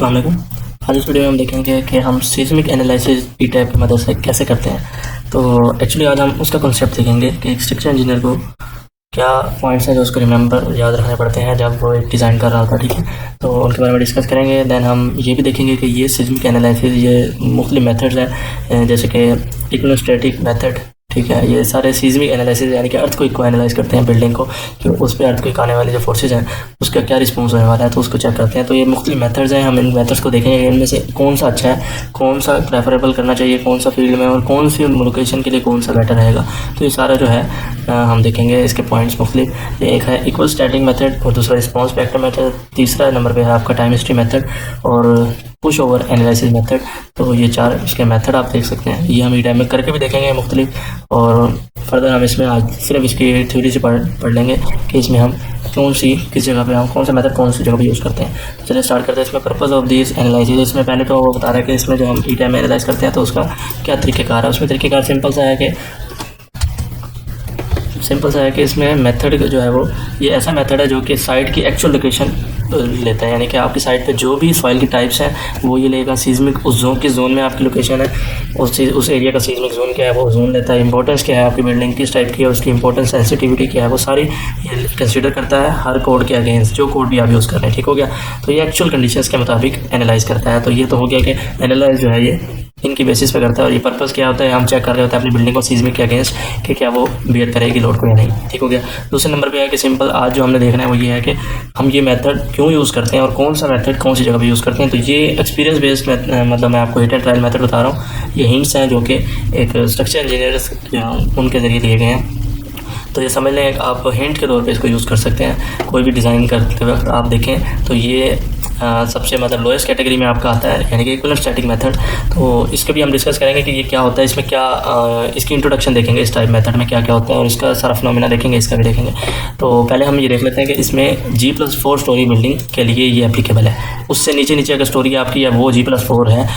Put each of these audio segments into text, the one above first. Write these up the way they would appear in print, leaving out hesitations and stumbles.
अस्सलाम वालेकुम। आज इस वीडियो में हम देखेंगे कि हम सीस्मिक एनालिसिस ई टाइप की मदद से कैसे करते हैं। तो एक्चुअली आज हम उसका कॉन्सेप्ट देखेंगे कि एक स्ट्रक्चर इंजीनियर को क्या पॉइंट्स हैं जो उसको रिमेंबर याद रखने पड़ते हैं जब वो एक डिज़ाइन कर रहा होता है। ठीक है, तो उनके बारे में डिस्कस करेंगे। दैन हम ये भी देखेंगे कि ये सीस्मिक एनालिसिस ये मुख्तलिफ मेथड्स हैं, जैसे कि इक्विलिब्रियम मेथड। ठीक है, ये सारे सीस्मिक एनालिसिस यानी कि अर्थक्वेक को एनालाइज करते हैं, बिल्डिंग को, कि उस पर अर्थक्वेक आने वाले जो फोर्सेज हैं उसका क्या रिस्पॉन्स होने वाला है, तो उसको चेक करते हैं। तो ये मुख्तलिफ मेथड्स हैं, हम इन मेथड्स को देखेंगे इनमें से कौन सा अच्छा है, कौन सा प्रेफरेबल करना चाहिए, कौन सा फील्ड में और कौन सी लोकेशन के लिए कौन सा बेटर रहेगा। तो ये सारा जो है हम देखेंगे, इसके पॉइंट्स मुख्तलिफ। एक है इक्वल स्टैटिक मेथड और दूसरा रिस्पॉन्स वेक्टर मेथड, तीसरा नंबर पे है आपका टाइम हिस्ट्री मेथड और पुश ओवर एनालिसिस मेथड। तो ये चार इसके मेथड आप देख सकते हैं, ये हम ई टाइम में करके भी देखेंगे मुख्तलिफ। और फर्दर हम इसमें आज सिर्फ इसकी थ्योरी से पढ़ लेंगे कि इसमें हम कौन सी किस जगह पे हम कौन सा मेथड कौन सी जगह पे यूज़ करते हैं। तो चलिए स्टार्ट करते हैं। इसमें पर्पस ऑफ दिस एनालिसिस, इसमें पहले तो वो बता रहा है कि इसमें जो हम ई टाइम में एनालाइज करते हैं तो उसका क्या तरीक़ेकार है। उसमें तरीक़ेकार सिंपल सा है कि इसमें मेथड जो है वो ये ऐसा मेथड है जो कि साइट की एक्चुअल लोकेशन लेता है, यानी कि आपकी साइट पे जो भी सॉइल की टाइप्स हैं वो ये लेगा। सीस्मिक उस जोन, किस जोन में आपकी लोकेशन है, उस एरिया का सीस्मिक जोन क्या है वो जोन लेता है। इंपॉर्टेंस क्या है आपकी बिल्डिंग किस टाइप की है, उसकी इंपॉर्टेंस सेंसिटिविटी क्या है, वो सारी ये कंसीडर करता है हर कोड के अगेंस्ट, जो कोड भी आप यूज़ कर रहे हैं। ठीक हो गया, तो ये एक्चुअल कंडीशंस के मुताबिक एनालाइज करता है। तो ये तो हो गया कि एनालाइज जो है ये इनकी बेसिस पे करता है। और ये पर्पस क्या होता है, हम चेक कर रहे होते हैं अपनी बिल्डिंग को सीस्मिक के अगेंस्ट कि क्या वो बियर करेगी लोड को या नहीं। ठीक हो गया। दूसरे नंबर पे है कि सिंपल आज जो हमने देखना है वो ये है कि हम ये मेथड क्यों यूज़ करते हैं और कौन सा मेथड कौन सी जगह पे यूज़ करते हैं। तो ये एक्सपीरियंस बेस्ड मतलब मैं आपको हिट एंड ट्रायल मेथड बता रहा हूँ। ये हिंट्स हैं जो कि एक स्ट्रक्चर इंजीनियर्स उनके ज़रिए दिए गए हैं। तो ये समझ लें आप हिंट के तौर पे इसको यूज़ कर सकते हैं। कोई भी डिज़ाइन करते वक्त आप देखें तो ये सबसे मतलब लोएस्ट कैटेगरी में आपका आता है, यानी कि इक्विवेलेंट स्टैटिक मेथड। तो इसके भी हम डिस्कस करेंगे कि ये क्या होता है, इसमें क्या इसकी इंट्रोडक्शन देखेंगे, इस टाइप मेथड में क्या क्या होता है और इसका सारा फिनोमेना देखेंगे, इसका भी देखेंगे। तो पहले हम ये देख लेते हैं कि इसमें G+4 स्टोरी बिल्डिंग के लिए ये एप्लीकेबल है। उससे नीचे अगर स्टोरी आपकी है वो G+4 है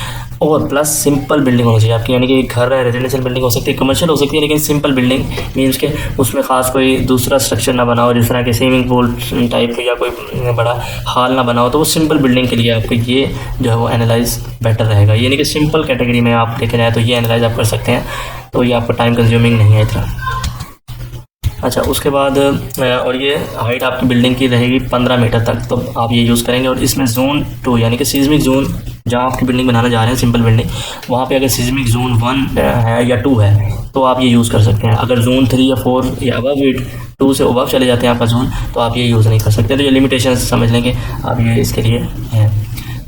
और प्लस सिंपल बिल्डिंग होनी चाहिए आपकी, यानी कि घर है, रेजिडेंशियल बिल्डिंग हो सकती है, कमर्शियल हो सकती है, लेकिन सिंपल बिल्डिंग मीन्स के उसमें ख़ास कोई दूसरा स्ट्रक्चर ना बनाओ, जिस तरह के स्विमिंग पूल टाइप या कोई बड़ा हॉल ना बनाओ। तो वो सिंपल बिल्डिंग के लिए आपको ये जो है वो एनालाइज बेटर रहेगा, यानी कि सिंपल कैटेगरी में आप देखे जाए तो ये एनालाइज आप कर सकते हैं। तो ये आपको टाइम कंज्यूमिंग नहीं है इतना। अच्छा, उसके बाद और ये हाइट आपकी बिल्डिंग की रहेगी 15 मीटर तक, तो आप ये यूज़ करेंगे। और इसमें जोन 2 यानी कि सीस्मिक जोन जहाँ आपकी बिल्डिंग बनाने जा रहे हैं सिंपल बिल्डिंग, वहाँ पे अगर सीस्मिक जोन 1 है या 2 है तो आप ये यूज़ कर सकते हैं। अगर जोन 3 या 4 या अबव 2 से अबव चले जाते हैं आपका जोन, तो आप ये यूज़ नहीं कर सकते। तो ये लिमिटेशन समझ लेंगे आप, ये इसके लिए हैं।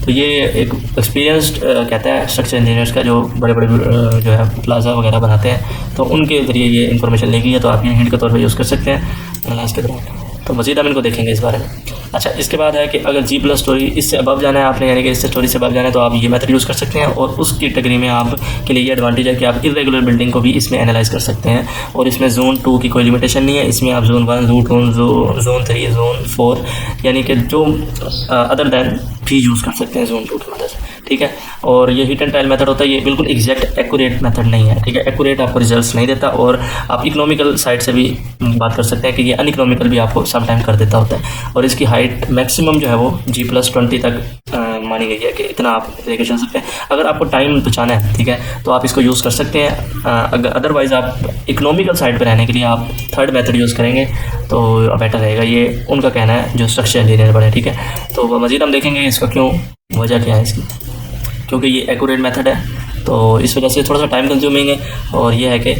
तो ये एक एक्सपीरियंस्ड कहता है स्ट्रक्चर इंजीनियर्स का, जो बड़े बड़े जो है प्लाजा वगैरह बनाते हैं, तो उनके ज़रिए ये इन्फॉर्मेशन लेगी है। तो आप ये हिंट के तौर पे यूज़ कर सकते हैं एनालाइज के दौरान। तो मज़ीद हम इनको देखेंगे इस बारे में। अच्छा, इसके बाद है कि अगर G+ स्टोरी इससे अबव जाना है आपने, यानी कि इससे स्टोरी से अबव जाना है, तो आप ये मेथड यूज़ कर सकते हैं। और उस कैटेगरी में आप के लिए ये एडवांटेज है कि आप इरेगुलर बिल्डिंग को भी इसमें एनालाइज कर सकते हैं। और इसमें जोन 2 की कोई लिमिटेशन नहीं है, इसमें आप जोन 1, जोन 3, जोन 4 यानी कि जो अदर दैन भी यूज़ कर सकते हैं जोन 2 की मदद से। ठीक है, और ये हिट एंड ट्रायल मेथड होता है, ये बिल्कुल एग्जैक्ट एक्यूरेट मेथड नहीं है। ठीक है, एक्यूरेट आपको रिजल्ट्स नहीं देता। और आप इकोनॉमिकल साइड से भी बात कर सकते हैं कि ये अनइकोनॉमिकल भी आपको सम टाइम कर देता होता है। और इसकी हाइट मैक्सिमम जो है वो G+20 तक मानी गई है कि इतना आप लेके चल सकते हैं। अगर आपको टाइम बचाना है, ठीक है, तो आप इसको यूज़ कर सकते हैं। अगर अदरवाइज़ आप इकोनॉमिकल साइड पर रहने के लिए आप थर्ड मेथड यूज़ करेंगे तो बेटर रहेगा। ये उनका कहना है जो स्ट्रक्चर इंजीनियर बने। ठीक है, तो मज़ीद हम देखेंगे इसका क्यों, वजह क्या है इसकी, क्योंकि ये एक्यूरेट मेथड है तो इस वजह से थोड़ा सा टाइम कंज्यूमिंग है। और ये है कि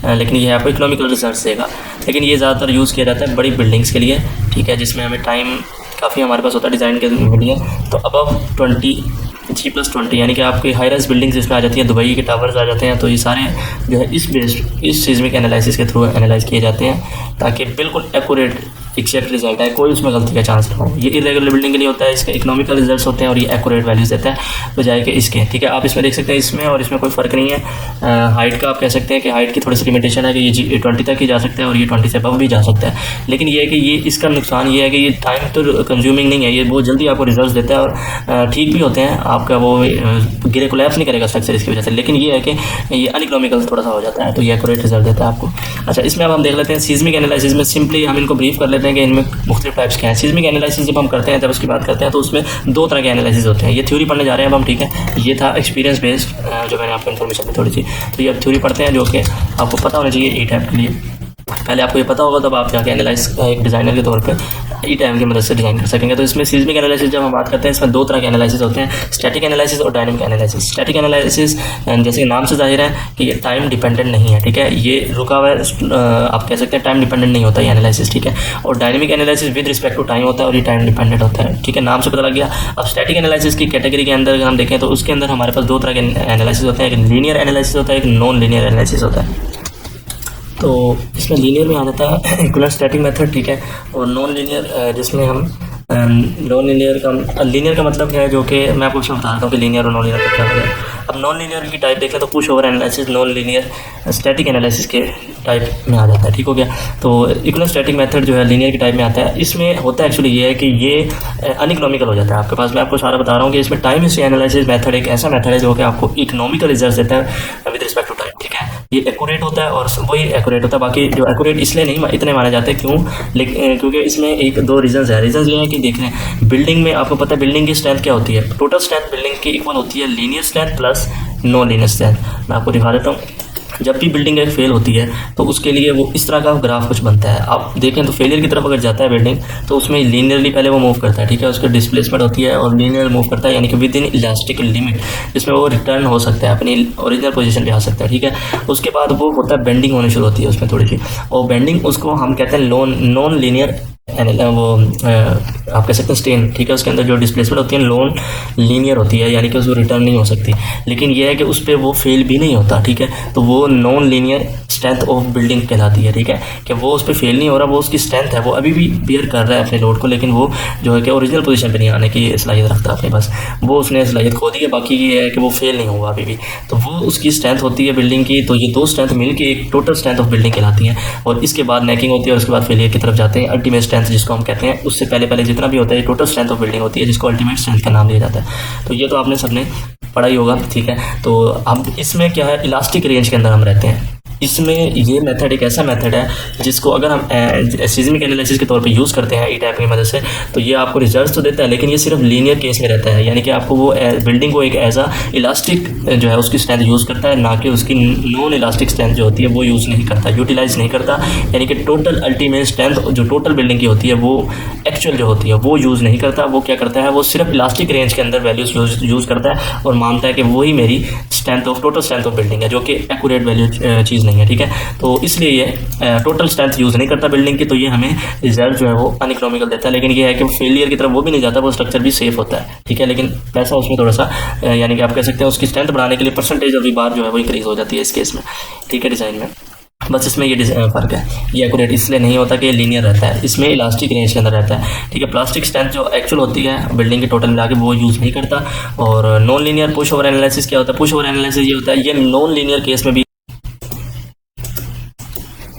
लेकिन ये आपको इकोनॉमिकल रिजल्ट देगा। लेकिन ये ज़्यादातर यूज़ किया जाता है बड़ी बिल्डिंग्स के लिए। ठीक है, जिसमें हमें टाइम काफ़ी हमारे पास होता है डिज़ाइन के लिए। तो अबव 20 G+20 यानी कि आपकी हाई राइज बिल्डिंग्स इसमें आ जाती हैं, दुबई के टावर्स आ जाते हैं। तो ये सारे जो है इस सीस्मिक एनालिसिस के थ्रू एनालाइज किए जाते हैं ताकि बिल्कुल एक्यूरेट एग्जैक्ट रिजल्ट है, कोई उसमें गलती का चांस ना हो। ये इरेगुलर बिल्डिंग के लिए होता है, इसके इकोनॉमिकल रिजल्ट्स होते हैं और ये एक्यूरेट वैल्यूज देता है बजाय कि इसके। ठीक है, आप इसमें देख सकते हैं इसमें और इसमें कोई फ़र्क नहीं है। हाइट का आप कह सकते हैं कि हाइट की थोड़ी सी लिमिटेशन है कि ये G20 तक ही जा सकता है और ये 20 से अबव भी जा सकता है। लेकिन ये है कि ये इसका नुकसान ये है कि ये टाइम तो कंज्यूमिंग नहीं है, ये बहुत जल्दी आपको रिजल्ट देता है और ठीक भी होते हैं, आपका वो गिरे कोलैप्स नहीं करेगा स्ट्रक्चर इसकी वजह से। लेकिन ये है कि ये अनइकोनॉमिकल थोड़ा सा हो जाता है, तो ये एक्यूरेट रिजल्ट देता है आपको। अच्छा, इसमें अब हम देख लेते हैं सीस्मिक एनालिसिस में। सिंपली हम इनको ब्रीफ कर लेते हैं करते हैं कि इनमें मुख्तलिफ टाइप्स के हैं। सिस्मिक एनालिसिस जब हम करते हैं, जब उसकी बात करते हैं, तो उसमें दो तरह के एनालिसिस होते हैं। ये थ्योरी पढ़ने जा रहे हैं अब हम, ठीक है। ये था एक्सपीरियंस बेस्ड जो मैंने आपको इन्फॉर्मेशन दी थोड़ी सी। तो ये अब थ्योरी पढ़ते हैं जो कि आपको पता होना चाहिए ई टाइप के लिए। पहले आपको ये पता होगा तब आप जाके एनालाइज एक डिज़ाइनर के तौर पे ई टाइम की मदद से डिज़ाइन कर सकेंगे। तो इसमें सिस्मिक एनालिसिस जब हम बात करते हैं, इसमें दो तरह के एनालिसिस होते हैं, स्टैटिक एनालिसिस और डायनेमिक एनालिसिस। स्टैटिक एनालिसिस जैसे कि नाम से जाहिर है कि ये टाइम डिपेंडेंट नहीं है, ठीक है। ये रुका हुआ है, आप कह सकते हैं टाइम डिपेंडेंट नहीं होता ये एनालिसिस, ठीक है। और dynamic analysis with respect to time होता है और ये टाइम डिपेंडेंट होता है, ठीक है। नाम से पता लग गया। अब स्टैटिक एनालिसिस की कैटेगरी के अंदर अगर हम देखें तो उसके अंदर हमारे पास दो तरह के एनालिसिस होते हैं, एक लीनियर एनालिसिस होता है, एक नॉन लीनियर एनालिसिस होता है। तो इसमें लीनियर में आ जाता है इक्विवेलेंट स्टैटिक मेथड, ठीक है। और नॉन लीनियर जिसमें हम नॉन लीनियर का मतलब क्या है, जो कि मैं आपको बता देता हूँ कि लीनियर और नॉन लीनियर का क्या है। अब नॉन लीनियर की टाइप देखें तो push over analysis non linear static analysis के टाइप में आ जाता है, ठीक हो गया। तो इक्विवेलेंट स्टैटिक मेथड जो है लीनियर की टाइप में आता है। इसमें होता है एक्चुअली ये है कि ये अनइकोनॉमिकल हो जाता है आपके पास। मैं आपको सारा बता रहा हूँ कि इसमें टाइम हिस्ट्री एनालिसिस मेथड एक ऐसा मेथड है जो कि आपको इकोनॉमिकल रिजल्ट देता है विद रिस्पेक्ट टू टाइम, ठीक है। ये एक्यूरेट होता है और वही एक्यूरेट होता है। बाकी जो एक्यूरेट इसलिए नहीं इतने माने जाते क्यों, लेकिन क्योंकि इसमें एक दो रीजंस है। रीजंस ये है कि देख रहे हैं बिल्डिंग में आपको पता है बिल्डिंग की स्ट्रेंथ क्या होती है। टोटल स्ट्रेंथ बिल्डिंग की इक्वल होती है linear strength plus non linear strength. मैं आपको दिखा देता हूँ। जब भी बिल्डिंग एक फेल होती है तो उसके लिए वो इस तरह का ग्राफ कुछ बनता है। आप देखें तो फेलियर की तरफ अगर जाता है बिल्डिंग तो उसमें लीनियरली पहले वो मूव करता है, ठीक है। उसकी डिस्प्लेसमेंट होती है और लीनियर मूव करता है, यानी कि विद इन इलास्टिक लिमिट, जिसमें वो रिटर्न हो सकता है, अपनी ओरिजिनल पोजीशन पे आ सकता है, ठीक है। उसके बाद वो होता है बेंडिंग होनी शुरू होती है उसमें थोड़ी सी, और बेंडिंग उसको हम कहते हैं नॉन लीनियर वो आप कह सकते हैं स्टेन, ठीक है। उसके अंदर जो डिस्प्लेसमेंट होती है नॉन लीनियर होती है, यानी कि उसको रिटर्न नहीं हो सकती। लेकिन यह है कि उस पर वो फेल भी नहीं होता, ठीक है। तो वो non linear strength of building कहलाती है, ठीक है। कि वो उस पर फेल नहीं हो रहा, वो उसकी स्ट्रेंथ है, वो अभी भी बियर कर रहा है अपने लोड को, लेकिन वो जो है कि ओरिजिनल पोजीशन पे नहीं आने की सलाहियत रखता है अपने पास। वो उसने सलाहियत खो दी है, बाकी ये है कि वो फेल नहीं होगा अभी भी। तो वो उसकी स्ट्रेंथ होती है बिल्डिंग की। तो ये दो स्ट्रेंथ मिलकर एक टोटल स्ट्रेंथ ऑफ बिल्डिंग कहलाती है। और इसके बाद नेकिंग होती है और उसके बाद फेलियर की तरफ जाते हैं। अल्टीमेट स्ट्रेंथ जिसको हम कहते हैं, उससे पहले जितना भी होता है टोटल स्ट्रेंथ ऑफ बिल्डिंग होती है, जिसको अल्टीमेट स्ट्रेंथ का नाम दिया जाता है। तो ये तो आपने सबने पढ़ा ही होगा, ठीक है। तो अब इसमें क्या है, इलास्टिक रेंज के अंदर हम रहते हैं। इसमें ये मेथड एक ऐसा मेथड है जिसको अगर हम सिस्मिक एनालिसिस के तौर पे यूज़ करते हैं ई टाइप की मदद से, तो ये आपको रिजल्ट तो देता है, लेकिन ये सिर्फ लीनियर केस में रहता है। यानी कि आपको वो बिल्डिंग को एक एज इलास्टिक जो है उसकी स्ट्रेंथ यूज़ करता है, ना कि उसकी नॉन इलास्टिक स्ट्रेंथ जो होती है वो यूज़ नहीं करता, यूटिलाइज नहीं करता। यानी कि टोटल अल्टीमेट स्ट्रेंथ जो टोटल बिल्डिंग की होती है वो एक्चुअल जो होती है वो यूज़ नहीं करता। वो क्या करता है, वो सिर्फ इलास्टिक रेंज के अंदर वैल्यूज यूज़ करता है और मानता है कि वही मेरी strength of total strength of building है, जो कि एक्यूरेट वैल्यू चीज़ नहीं है, ठीक है। तो इसलिए ये टोटल स्ट्रेंथ यूज़ नहीं करता बिल्डिंग की। तो ये हमें रिजल्ट जो है वो अनइकोनॉमिकल देता है। लेकिन ये है कि फेलियर की तरफ वो भी नहीं जाता, वो स्ट्रक्चर भी सेफ होता है, ठीक है। लेकिन पैसा उसमें थोड़ा सा यानी कि आप कह सकते हैं उसकी स्ट्रेंथ बढ़ाने के लिए परसेंटेज अभी बार जो है वो इंक्रीज हो जाती है इस केस में, ठीक है, डिज़ाइन में। बस इसमें ये फ़र्क है, ये एक्यूरेट इसलिए नहीं होता कि ये लीनियर रहता है, इसमें इलास्टिक रेंज के अंदर रहता है, ठीक है। प्लास्टिक स्ट्रेंथ जो एक्चुअल होती है बिल्डिंग के टोटल मिला के वो यूज़ नहीं करता। और non linear push over analysis क्या होता है, पुश ओवर एनालिसिस ये होता है, ये नॉन लीनियर केस में भी,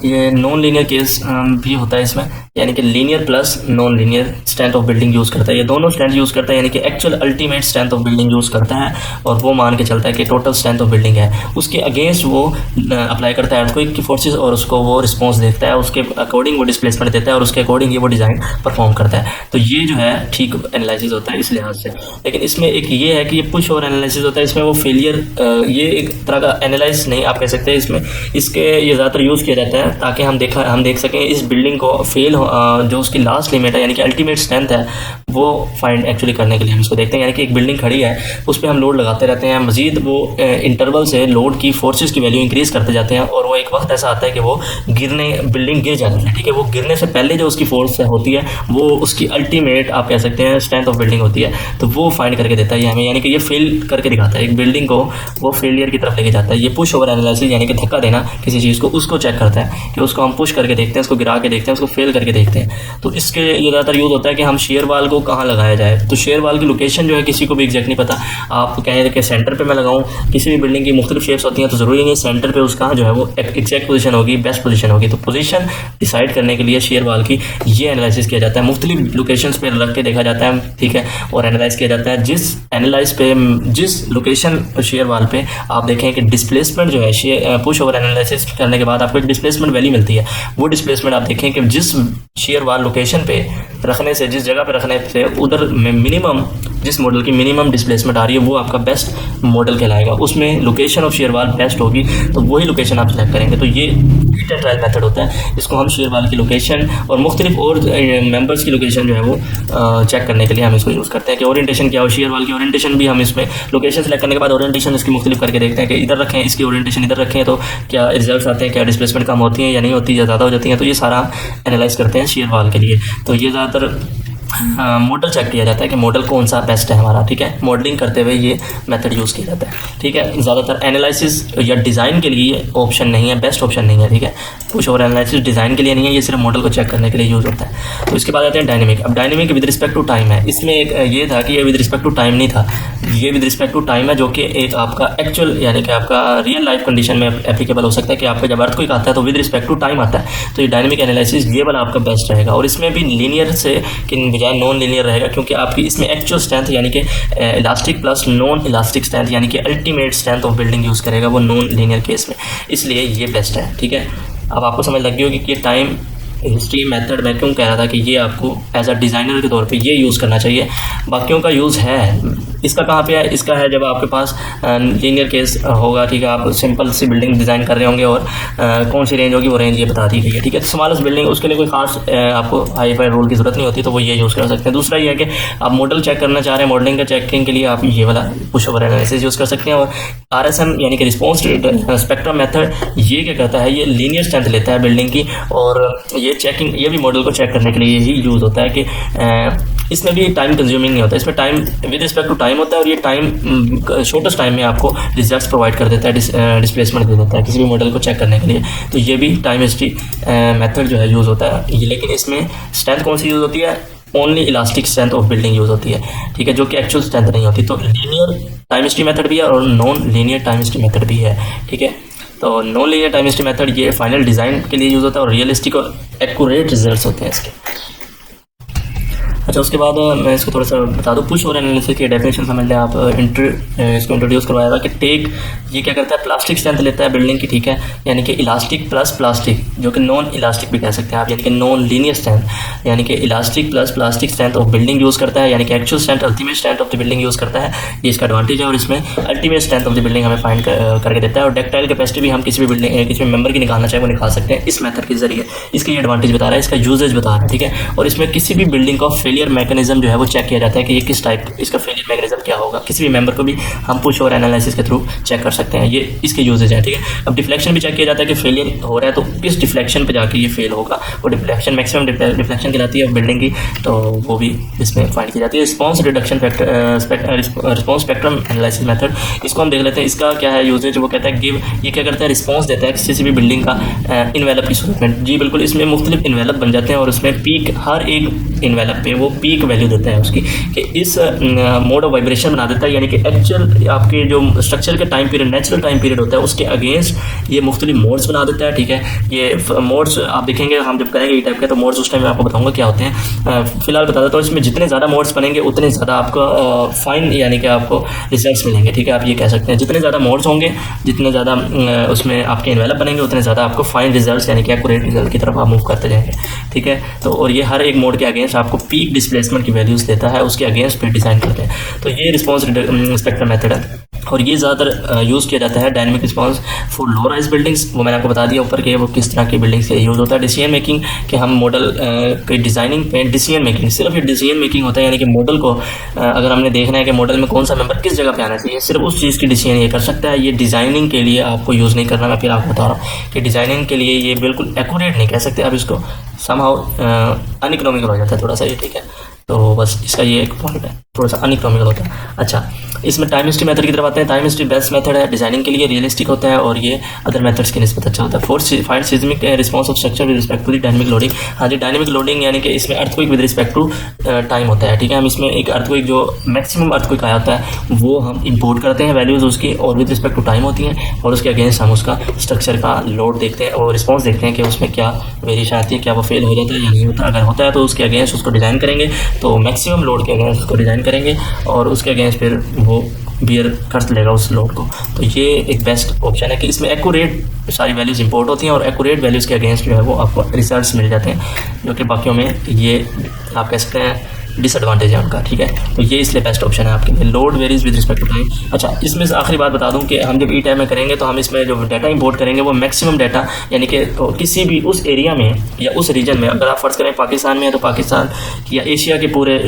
ये नॉन लीनियर केस भी होता है इसमें, यानी कि linear plus non linear strength of building use करता है। ये दोनों स्ट्रेंथ यूज़ करता है, यानी कि actual ultimate strength of building use करता है और वो मान के चलता है कि टोटल स्ट्रेंथ ऑफ बिल्डिंग है। उसके अगेंस्ट वो अप्लाई करता है अर्थक्वेक की फोर्सेस और उसको वो रिस्पॉन्स देखता है, उसके अकॉर्डिंग वो डिस्प्लेसमेंट देता है और उसके अकॉर्डिंग ये वो डिज़ाइन परफॉर्म करता है। तो ये जो है ठीक एनालिसिस होता है इस लिहाज से। लेकिन इसमें एक ये है कि ये पुश ओवर एनालिसिस होता है, इसमें वो फेलियर ये एक तरह का एनालाइज नहीं आप कह सकते हैं इसमें, इसके ये ज़्यादातर यूज़ किया जाता है ताकि हम देख सकें इस बिल्डिंग को फेल जो उसकी लास्ट लिमिट है, यानी कि अल्टीमेट स्ट्रेंथ है, वो फाइंड एक्चुअली करने के लिए हम इसको देखते हैं। यानी कि एक बिल्डिंग खड़ी है, उस पर हम लोड लगाते रहते हैं, मजीद वो इंटरवल से लोड की फोर्सेस की वैल्यू इंक्रीज़ करते जाते हैं और वो एक वक्त ऐसा आता है कि वो बिल्डिंग गिर जाती है, ठीक है। वो गिरने से पहले जो उसकी फोर्स होती है वो उसकी अल्टीमेट आप कह सकते हैं स्ट्रेंथ ऑफ बिल्डिंग होती है, तो वो फाइंड करके देता है हमें, यानी कि ये फेल करके दिखाता है एक बिल्डिंग को, वो फेलियर की तरफ लेके जाता है। ये पुश ओवर एनालिसिस यानी कि धक्का देना किसी चीज़ को, उसको चेक करता है कि उसको हम पुश करके देखते हैं, उसको गिरा के देखते हैं, उसको फेल करके देखते हैं। तो इसके ये ज़्यादातर यूज़ होता है कि हम शेयर वाल को को कहाँ लगाया जाए। तो शेयर वाल की लोकेशन जो है किसी को भी एग्जैक्ट नहीं पता। आप कहें कि सेंटर पे मैं लगाऊं, किसी भी बिल्डिंग की मुख्तलिफ शेप्स होती हैं, तो ज़रूरी नहीं सेंटर पे उसका जो है वो एग्जैक्ट पोजीशन होगी, बेस्ट पोजीशन होगी। तो पोजीशन डिसाइड करने के लिए शेयर वाल की ये एनालिसिस किया जाता है, मुख्तलिफ लोकेशंस पे रख के देखा जाता है, ठीक है, और एनालाइज किया जाता है। जिस लोकेशन शेयर वाल पे आप देखें कि डिस्प्लेसमेंट जो है पुश ओवर एनालिसिस करने के बाद आपको एक डिस्प्लेसमेंट वैल्यू मिलती है। वो डिस्प्लेसमेंट आप देखें कि जिस शेयर वाल लोकेशन पे रखने से, जिस जगह पे रखने से उधर मिनिमम, जिस मॉडल की मिनिमम डिस्प्लेसमेंट आ रही है वो आपका बेस्ट मॉडल कहलाएगा। उसमें लोकेशन ऑफ शेयर वाल बेस्ट होगी तो वही लोकेशन आप सेलेक्ट करेंगे। तो ये हिट एंड ट्रायल मेथड होता है। इसको हम शेयर वाल की लोकेशन और मुख्तलिफ और मेंबर्स की लोकेशन जो है वो चेक करने के लिए हम इसको यूज़ करते हैं कि ओरिएंटेशन क्या हो। शेयर वाल की ओरिएंटेशन भी हम इसमें लोकेशन सेलेक्ट करने के बाद ओरिएंटेशन इसकी मुख्तलिफ करके देखते हैं कि इधर रखें, इसकी ओरिएंटेशन इधर रखें तो क्या रिजल्ट आते हैं, क्या डिस्प्लेसमेंट कम होती है या नहीं होती या ज़्यादा हो जाती है। तो ये सारा एनालाइज करते हैं शेयर वाल के लिए। तो ये ज़्यादातर मॉडल चेक किया जाता है कि मॉडल कौन सा बेस्ट है हमारा, ठीक है। मॉडलिंग करते हुए ये मेथड यूज़ किया जाता है, ठीक है। ज़्यादातर एनालिसिस या डिज़ाइन के लिए ऑप्शन नहीं है, बेस्ट ऑप्शन नहीं है, ठीक है। पुश ओवर एनालिसिस डिज़ाइन के लिए नहीं है, ये सिर्फ मॉडल को चेक करने के लिए यूज़ होता है। तो इसके बाद आते हैं डायनेमिक। अब dynamic with respect to time है। इसमें एक ये था कि ये विद रिस्पेक्ट टू टाइम नहीं था, ये विद रिस्पेक्ट टू टाइम है, जो कि एक आपका एक्चुअल यानी कि आपका रियल लाइफ कंडीशन में एप्लीकेबल हो सकता है कि आपका जब अर्थक्वेक आता है तो विद रिस्पेक्ट टू टाइम आता है। तो ये डायनेमिक एनालिसिस ये वाला आपका बेस्ट रहेगा। और इसमें भी लीनियर से कि बजाय नॉन लीनियर रहेगा, क्योंकि आपकी इसमें एक्चुअल स्ट्रेंथ यानी कि elastic plus non elastic strength यानी कि ultimate strength of building use करेगा वो नॉन लीनियर केस में, इसलिए ये बेस्ट है, ठीक है। अब आपको समझ लग गई होगी कि टाइम हिस्ट्री मेथड मैं क्यों कह रहा था कि ये आपको एज अ डिज़ाइनर के तौर पे ये यूज़ करना चाहिए। बाकियों का यूज़ है, इसका कहाँ पे है, इसका है जब आपके पास लीनियर केस होगा, ठीक है। आप सिंपल सी बिल्डिंग डिज़ाइन कर रहे होंगे और कौन सी रेंज होगी वो रेंज ये बता दी गई है, ठीक है। तो स्मॉलेस्ट बिल्डिंग उसके लिए कोई खास आपको हाई फाई रूल की ज़रूरत नहीं होती, तो वो ये यूज़ कर सकते हैं। दूसरा ये है कि आप मॉडल चेक करना चाह रहे हैं, मॉडलिंग का चेकिंग के लिए आप ये वाला पुश ओवर एनालिसिस यूज़ कर सकते हैं। और RSM यानी कि रिस्पॉन्स स्पेक्ट्रम मेथड ये क्या करता है, ये लीनियर स्ट्रेंथ लेता है बिल्डिंग की और ये चेकिंग, ये भी मॉडल को चेक करने के लिए ही यूज़ होता है कि इसमें भी टाइम कंज्यूमिंग नहीं होता, इसमें time with respect to time होता है और ये टाइम शॉर्टेस्ट टाइम में आपको रिजल्ट्स प्रोवाइड कर देता है, डिस्प्लेसमेंट दे देता है किसी भी मॉडल को चेक करने के लिए। तो ये भी टाइम हिस्ट्री मेथड जो है यूज़ होता है ये, लेकिन इसमें स्ट्रेंथ कौन सी यूज़ होती है, only elastic strength of building use होती है, ठीक है, जो कि एक्चुअल स्ट्रेंथ नहीं होती। तो लीनियर टाइम हिस्ट्री मेथड भी है और non linear time history method भी है, ठीक है। तो non linear time history method ये फाइनल डिज़ाइन के लिए यूज़ होता है और रियलिस्टिक और एक्यूरेट रिजल्ट्स होते हैं इसके। अच्छा, उसके बाद मैं इसको थोड़ा सा बता दूँ। पुश ओवर एनालिसिस की डेफिनेशन समझ लें आप। इसको इंट्रोड्यूस करवाया कि टेक ये क्या करता है, प्लास्टिक स्ट्रेंथ लेता है बिल्डिंग की, ठीक है, यानी कि इलास्टिक प्लस प्लास्टिक, जो कि नॉन इलास्टिक भी कह सकते हैं आप, यानी कि नॉन लीनियर स्ट्रेंथ, यानी कि elastic plus plastic strength of building use करता है, यानी कि actual strength ultimate strength of the building use करता है। ये इसका एडवांटेज है और इसमें ultimate strength of the building हमें फाइंड करके देता है। और डक्टाइल कैपेसिटी भी हम किसी भी बिल्डिंग, किसी भी मेंबर की निकालना चाहे वो निकाल सकते हैं इस मेथड के जरिए। इसका ये एडवांटेज बता रहा है, इसका यूजेज बता रहा है, ठीक है। और इसमें किसी भी बिल्डिंग का फेलियर मैकेनिज्म जो है वो चेक किया जाता है कि ये किस टाइप, इसका फेलियर मैकेनिज्म क्या होगा। किसी भी मेंबर को भी हम पुश ओवर एनालिसिस के थ्रू चेक कर सकते हैं, ये इसके यूजेज हैं, ठीक है। अब डिफ्लेक्शन भी चेक किया जाता है कि फेलियर हो रहा है तो किस डिफ्लेक्शन पे जाके ये फेल होगा। वो डिफ्लेक्शन मैक्सिमम डिफ्लेक्शन कहलाती है बिल्डिंग की, तो वो भी इसमें फाइंड की जाती है। Response reduction response spectrum analysis method, इसको हम देख लेते हैं। इसका क्या है यूजेज, वो कहता है गिव, ये क्या करता है, रिस्पॉन्स देता है किसी भी बिल्डिंग का इन्वेलप की सूरत में। जी बिल्कुल, इसमें मुख्तलिफ इन्वेलप बन जाते हैं और उसमें पीक, हर एक इन्वेलप पे वो पीक वैल्यू देता है उसकी, कि इस मोड ऑफ वाइब्रेशन बना देता है, यानी कि एक्चुअल आपके जो स्ट्रक्चर के time period, natural time period होता है उसके अगेंस्ट ये मुख्तलिफ मोड्स बना देता है, ठीक है। ये मोड्स आप देखेंगे हम जब करेंगे ये टाइप के, तो मोड्स उस टाइम में आपको बताऊंगा क्या होते हैं। फिलहाल बता देता हूँ, इसमें जितने ज़्यादा मोड्स बनेंगे उतने ज़्यादा आपको फाइन यानी कि आपको रिजल्ट्स मिलेंगे, ठीक है। आप ये कह सकते हैं जितने ज़्यादा मोड्स होंगे, जितने ज़्यादा उसमें आपके इन्वेलप बनेंगे, उतने ज़्यादा आपको फाइन रिजल्ट्स यानी कि एक्यूरेट रिजल्ट की तरफ आप मूव करते जाएंगे, ठीक है। तो और ये हर एक मोड के अगेंस्ट आपको पीक डिस्प्लेसमेंट की वैल्यूज़ देता है, उसके अगेंस्ट पे डिज़ाइन करते हैं। तो ये रिस्पॉन्स स्पेक्ट्रम मेथड है और ये ज़्यादातर यूज़ किया जाता है dynamic response for low rise buildings. वो मैंने आपको बता दिया ऊपर के वो किस तरह की बिल्डिंग्स के यूज़ होता है। डिसीजन मेकिंग कि हम मॉडल की डिज़ाइनिंग पे डिसीजन मेकिंग, सिर्फ ये डिसीजन मेकिंग होता है, यानी कि मॉडल को अगर हमने देखना है कि मॉडल में कौन सा मेंबर किस जगह पे आना चाहिए, सिर्फ उस चीज़ की डिसीजन ये कर सकता है। ये डिज़ाइनिंग के लिए आपको यूज़ नहीं करना। मैं फिर आपको बता रहा हूँ कि डिज़ाइनिंग के लिए ये बिल्कुल एक्यूरेट नहीं कह सकते आप इसको, समहाउ अनइकोनॉमिकल हो जाता है थोड़ा सा ये, ठीक है। तो बस इसका ये एक पॉइंट है। थोड़ा सा अनइकोनॉमिकल होता है। अच्छा, इसमें टाइम हिस्ट्री मेथड की तरफ आते हैं। टाइम हिस्ट्री बेस्ट मेथड है डिजाइनिंग के लिए, रियलिस्टिक होता है और ये अदर मेथड्स की निस्बत अच्छा होता है। Fourth, find seismic response of structure with respect to the dynamic loading. हाँ जी, डायनेमिक लोडिंग यानी कि इसमें earthquake with respect to time होता है, ठीक है। हम इसमें एक अर्थक्वेक जो मैक्सिमम अर्थक्वेक आया होता है वो हम इंपोर्ट करते हैं वैल्यूज़ उसकी, और विद रिस्पेक्ट टू टाइम होती हैं, और उसके अगेंस्ट हम उसका स्ट्रक्चर का लोड देखते हैं और रिस्पॉन्स देखते हैं कि उसमें क्या वेरिएशन आती है, क्या वो फेल हो जाता है या नहीं होता। अगर होता है तो उसके अगेंस्ट उसको डिज़ाइन करेंगे, तो मैक्सिमम लोड के अगेंस्ट उसको डिज़ाइन करेंगे और उसके अगेंस्ट फिर वो बियर कर लेगा उस लोड को। तो ये एक बेस्ट ऑप्शन है कि इसमें एक्यूरेट सारी वैल्यूज़ इंपोर्ट होती हैं और एक्यूरेट वैल्यूज़ के अगेंस्ट जो है वो आपको रिजल्ट्स मिल जाते हैं, जो कि बाकियों में ये आप कह सकते हैं डिसएडवांटेज है उनका, ठीक है। तो ये इसलिए बेस्ट ऑप्शन है आपके लिए। Load varies with respect to time. अच्छा, इसमें से आखिरी बात बता दूं कि हम जब ई टाइम में करेंगे तो हम इसमें जो डाटा इंपोर्ट करेंगे वो मैक्सिमम डाटा, यानी कि किसी भी उस एरिया में या उस रीजन में, अगर आप फर्ज करें पाकिस्तान में है तो पाकिस्तान या एशिया के पूरे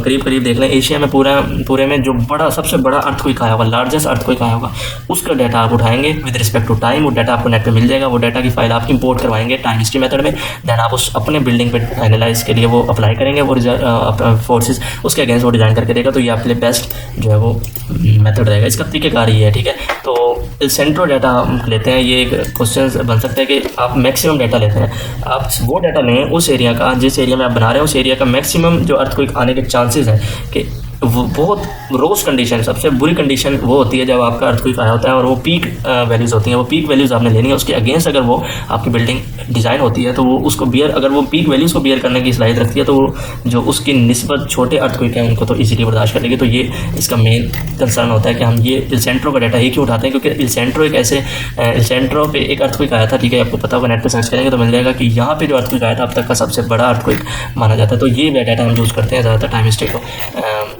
करीब करीब देख लें, एशिया में पूरे में जो बड़ा सबसे बड़ा अर्थक्वेक आया होगा, लार्जेस्ट अर्थक्वेक आया होगा, उसका डाटा आप उठाएंगे विद रिस्पेक्ट टू टाइम। वो डाटा आपको नेट पर मिल जाएगा। वो डाटा की फाइल आप इंपोर्ट करवाएंगे टाइम हिस्ट्री मेथड में, दैन आप उस अपने बिल्डिंग पर एनालाइज के लिए वो अप्लाई करेंगे, वो फोर्सेज उसके अगेंस्ट वो डिज़ाइन करके देगा। तो ये आपके लिए बेस्ट जो है वो मेथड रहेगा। इसका तरीक़ेकार ये है, ठीक है। तो सेंट्रो डाटा हम लेते हैं, ये एक क्वेश्चन बन सकता है कि आप मैक्सिमम डाटा लेते हैं, आप वो डाटा लें उस एरिया का, जिस एरिया में आप बना रहे हैं उस एरिया का मैक्सिमम जो अर्थक्वेक आने के चांसेस हैं कि वो बहुत रोज कंडीशन, सबसे बुरी कंडीशन वो होती है जब आपका अर्थक्वेक आया होता है और वो पीक वैल्यूज़ होती हैं। वो पीक वैल्यूज़ आपने लेनी है, उसके अगेंस्ट अगर वो आपकी बिल्डिंग डिज़ाइन होती है तो वो उसको बियर, अगर वो पीक वैल्यूज़ को बियर करने की सलाहियत रखती है तो वो जो उसकी निस्बत छोटे अर्थक्वेक हैं उनको तो ईजीली बर्दाश्त कर लेगी। तो ये इसका मेन कंसर्न होता है कि हम ये इलसेंट्रो का डाटा ही क्यों उठाते हैं, क्योंकि इलसेंट्रो एक ऐसे इलसेंट्रो पे एक अर्थक्वेक आया था, ठीक है, आपको पता होगा, नेट पर सर्च करेंगे तो मिल जाएगा कि यहाँ पे जो अर्थक्वेक आया था अब तक का सबसे बड़ा अर्थक्वेक माना जाता है। तो ये डाटा हम यूज़ करते हैं ज़्यादातर टाइम हिस्ट्री को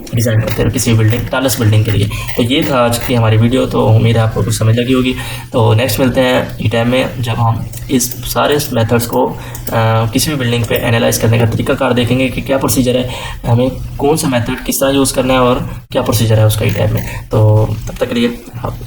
डिज़ाइन करते हैं किसी बिल्डिंग, टालस बिल्डिंग के लिए। तो ये था आज की हमारी वीडियो। तो उम्मीद है आपको कुछ समझ लगी होगी। तो नेक्स्ट मिलते हैं ई टाइम में, जब हम इस सारे मेथड्स को किसी भी बिल्डिंग पे एनालाइज करने का तरीकाकार देखेंगे कि क्या प्रोसीजर है, हमें कौन सा मेथड किस तरह यूज़ करना है और क्या प्रोसीजर है उसका ई टाइम में। तो तब तक के लिए आप